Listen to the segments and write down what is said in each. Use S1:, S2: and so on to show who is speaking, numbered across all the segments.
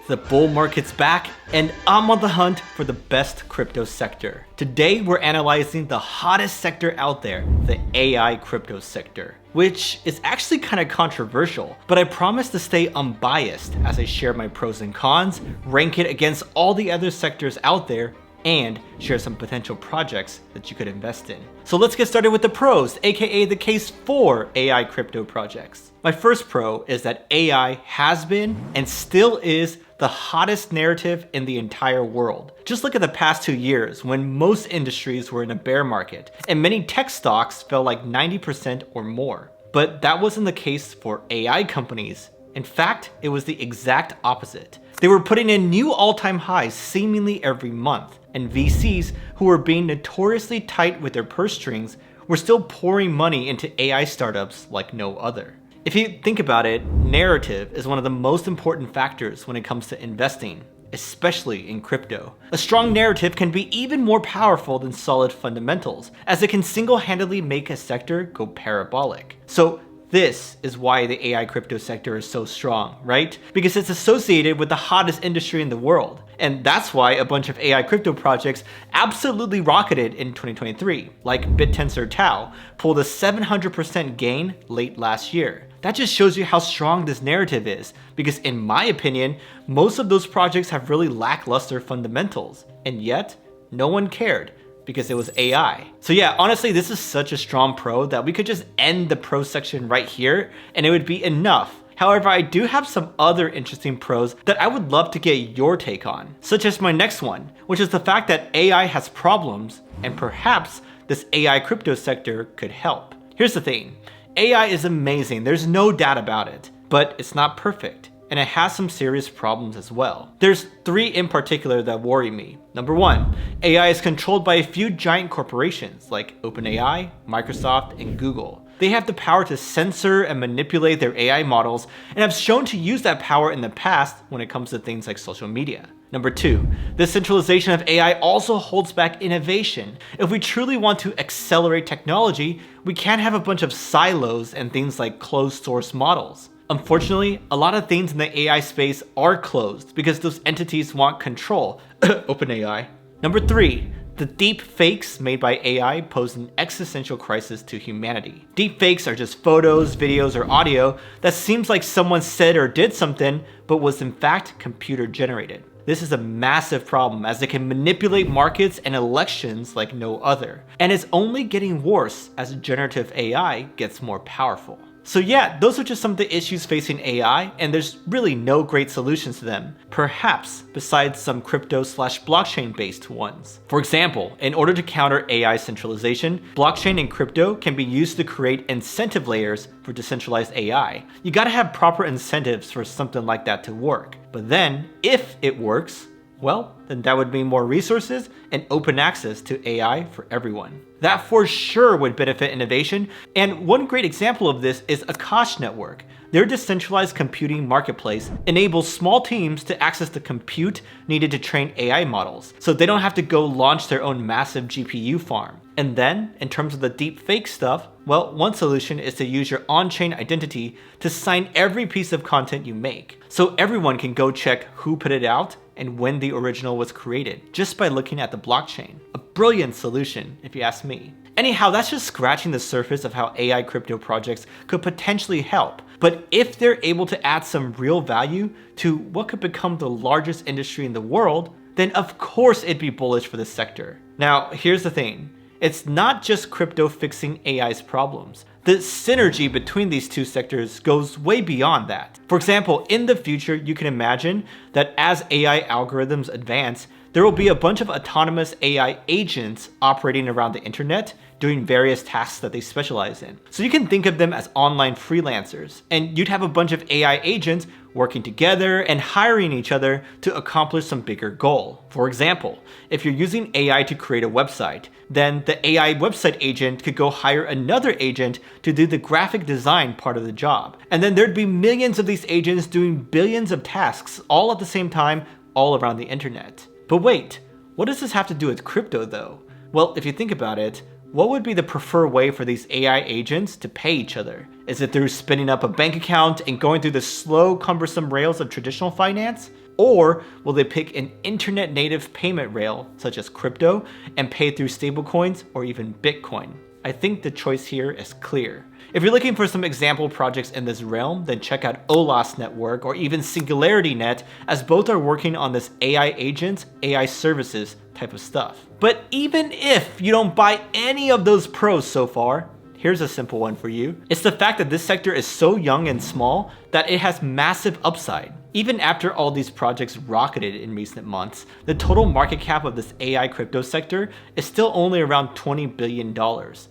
S1: The bull market's back, and I'm on the hunt for the best crypto sector. Today, we're analyzing the hottest sector out there, the AI crypto sector, which is actually kind of controversial, but I promise to stay unbiased as I share my pros and cons, rank it against all the other sectors out there, and share some potential projects that you could invest in. So let's get started with the pros, aka the case for AI crypto projects. My first pro is that AI has been and still is the hottest narrative in the entire world. Just look at the past 2 years when most industries were in a bear market and many tech stocks fell like 90% or more. But that wasn't the case for AI companies. In fact, it was the exact opposite. They were putting in new all-time highs seemingly every month, and VCs, who were being notoriously tight with their purse strings, were still pouring money into AI startups like no other. If you think about it, narrative is one of the most important factors when it comes to investing, especially in crypto. A strong narrative can be even more powerful than solid fundamentals, as it can single-handedly make a sector go parabolic. So this is why the AI crypto sector is so strong, right? Because it's associated with the hottest industry in the world. And that's why a bunch of AI crypto projects absolutely rocketed in 2023, like BitTensor Tau pulled a 700% gain late last year. That just shows you how strong this narrative is, because in my opinion, most of those projects have really lackluster fundamentals, and yet no one cared, because it was AI. So yeah, honestly, this is such a strong pro that we could just end the pro section right here and it would be enough. However, I do have some other interesting pros that I would love to get your take on, such as my next one, which is the fact that AI has problems and perhaps this AI crypto sector could help. Here's the thing, AI is amazing, there's no doubt about it, but it's not perfect. And it has some serious problems as well. There's 3 in particular that worry me. Number 1, AI is controlled by a few giant corporations like OpenAI, Microsoft, and Google. They have the power to censor and manipulate their AI models and have shown to use that power in the past when it comes to things like social media. Number 2, the centralization of AI also holds back innovation. If we truly want to accelerate technology, we can't have a bunch of silos and things like closed source models. Unfortunately, a lot of things in the AI space are closed because those entities want control. OpenAI. Number 3, the deep fakes made by AI pose an existential crisis to humanity. Deep fakes are just photos, videos, or audio that seems like someone said or did something, but was in fact computer generated. This is a massive problem as it can manipulate markets and elections like no other. And it's only getting worse as generative AI gets more powerful. So yeah, those are just some of the issues facing AI, and there's really no great solutions to them, perhaps besides some crypto/blockchain based ones. For example, in order to counter AI centralization, blockchain and crypto can be used to create incentive layers for decentralized AI. You gotta have proper incentives for something like that to work. But then, if it works, well, then that would mean more resources and open access to AI for everyone. That for sure would benefit innovation, and one great example of this is Akash Network. Their decentralized computing marketplace enables small teams to access the compute needed to train AI models, so they don't have to go launch their own massive GPU farm. And then, in terms of the deep fake stuff, well, one solution is to use your on-chain identity to sign every piece of content you make, so everyone can go check who put it out and when the original was created, just by looking at the blockchain. A brilliant solution, if you ask me. Anyhow, that's just scratching the surface of how AI crypto projects could potentially help. But if they're able to add some real value to what could become the largest industry in the world, then of course it'd be bullish for the sector. Now, here's the thing. It's not just crypto fixing AI's problems. The synergy between these two sectors goes way beyond that. For example, in the future, you can imagine that as AI algorithms advance, there will be a bunch of autonomous AI agents operating around the internet, doing various tasks that they specialize in. So you can think of them as online freelancers, and you'd have a bunch of AI agents working together and hiring each other to accomplish some bigger goal. For example, if you're using AI to create a website, then the AI website agent could go hire another agent to do the graphic design part of the job. And then there'd be millions of these agents doing billions of tasks all at the same time, all around the internet. But wait, what does this have to do with crypto though? Well, if you think about it, what would be the preferred way for these AI agents to pay each other? Is it through spinning up a bank account and going through the slow, cumbersome rails of traditional finance? Or will they pick an internet native payment rail such as crypto and pay through stablecoins or even Bitcoin? I think the choice here is clear. If you're looking for some example projects in this realm, then check out OLAS Network or even SingularityNet, as both are working on this AI agents, AI services type of stuff. But even if you don't buy any of those pros so far, here's a simple one for you. It's the fact that this sector is so young and small that it has massive upside. Even after all these projects rocketed in recent months, the total market cap of this AI crypto sector is still only around $20 billion.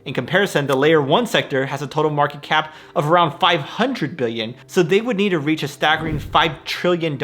S1: In comparison, the layer 1 sector has a total market cap of around $500 billion, so they would need to reach a staggering $5 trillion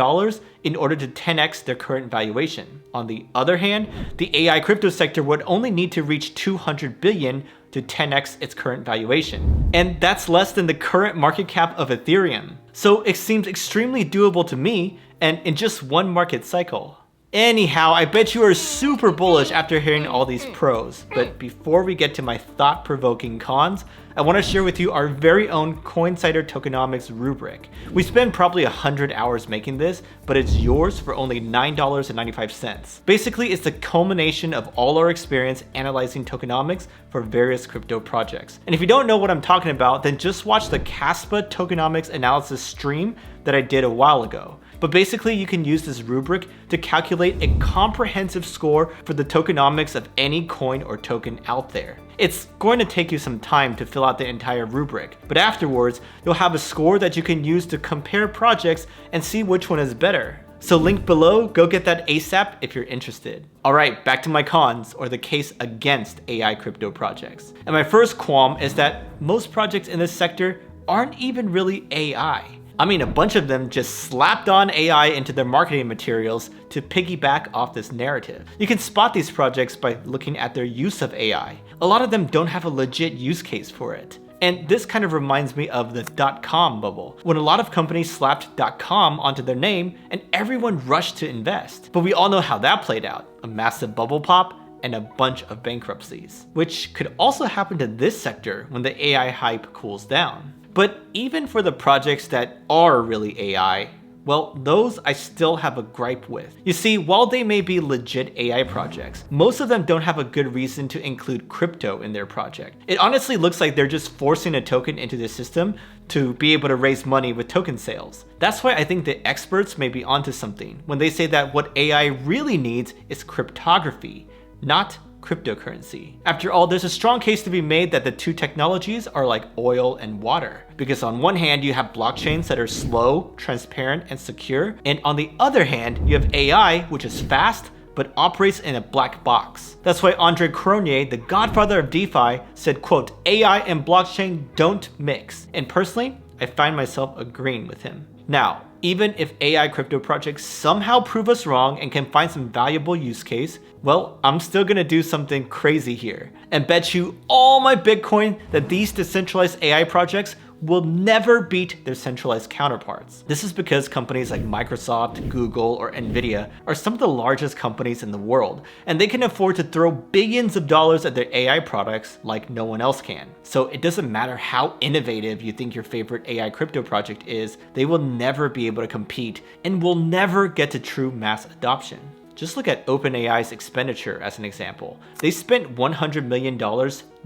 S1: in order to 10x their current valuation. On the other hand, the AI crypto sector would only need to reach $200 billion to 10x its current valuation. And that's less than the current market cap of Ethereum. So it seems extremely doable to me, and in just one market cycle. Anyhow, I bet you are super bullish after hearing all these pros, but before we get to my thought-provoking cons, I want to share with you our very own Coinsider Tokenomics rubric. We spent probably 100 hours making this, but it's yours for only $9.95. Basically, it's the culmination of all our experience analyzing tokenomics for various crypto projects. And if you don't know what I'm talking about, then just watch the Caspa Tokenomics analysis stream that I did a while ago. But basically, you can use this rubric to calculate a comprehensive score for the tokenomics of any coin or token out there. It's going to take you some time to fill out the entire rubric, but afterwards, you'll have a score that you can use to compare projects and see which one is better. So link below, go get that ASAP if you're interested. Alright, back to my cons, or the case against AI crypto projects. And my first qualm is that most projects in this sector aren't even really AI. I mean, a bunch of them just slapped on AI into their marketing materials to piggyback off this narrative. You can spot these projects by looking at their use of AI. A lot of them don't have a legit use case for it. And this kind of reminds me of the .com bubble, when a lot of companies slapped .com onto their name and everyone rushed to invest. But we all know how that played out, a massive bubble pop and a bunch of bankruptcies, which could also happen to this sector when the AI hype cools down. But even for the projects that are really AI, well, those I still have a gripe with. You see, while they may be legit AI projects, most of them don't have a good reason to include crypto in their project. It honestly looks like they're just forcing a token into the system to be able to raise money with token sales. That's why I think the experts may be onto something when they say that what AI really needs is cryptography, not cryptocurrency. After all, there's a strong case to be made that the two technologies are like oil and water. Because on one hand, you have blockchains that are slow, transparent, and secure. And on the other hand, you have AI, which is fast, but operates in a black box. That's why Andre Cronje, the godfather of DeFi, said, quote, "AI and blockchain don't mix." And personally, I find myself agreeing with him. Now, even if AI crypto projects somehow prove us wrong and can find some valuable use case, well, I'm still gonna do something crazy here and bet you all my Bitcoin that these decentralized AI projects will never beat their centralized counterparts. This is because companies like Microsoft, Google, or Nvidia are some of the largest companies in the world, and they can afford to throw billions of dollars at their AI products like no one else can. So it doesn't matter how innovative you think your favorite AI crypto project is, they will never be able to compete and will never get to true mass adoption. Just look at OpenAI's expenditure as an example. They spent $100 million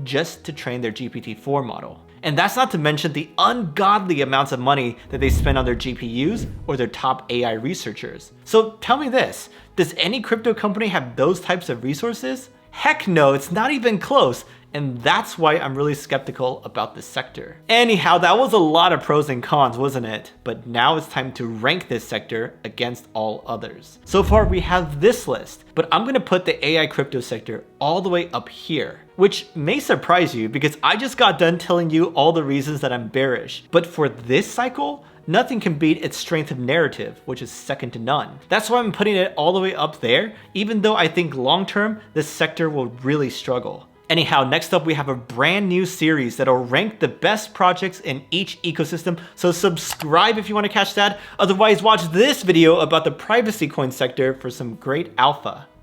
S1: just to train their GPT-4 model. And that's not to mention the ungodly amounts of money that they spend on their GPUs or their top AI researchers. So tell me this, does any crypto company have those types of resources? Heck no, it's not even close. And that's why I'm really skeptical about this sector. Anyhow, that was a lot of pros and cons, wasn't it? But now it's time to rank this sector against all others. So far we have this list, but I'm gonna put the AI crypto sector all the way up here, which may surprise you because I just got done telling you all the reasons that I'm bearish. But for this cycle, nothing can beat its strength of narrative, which is second to none. That's why I'm putting it all the way up there, even though I think long-term, this sector will really struggle. Anyhow, next up we have a brand new series that'll rank the best projects in each ecosystem, so subscribe if you want to catch that. Otherwise, watch this video about the privacy coin sector for some great alpha.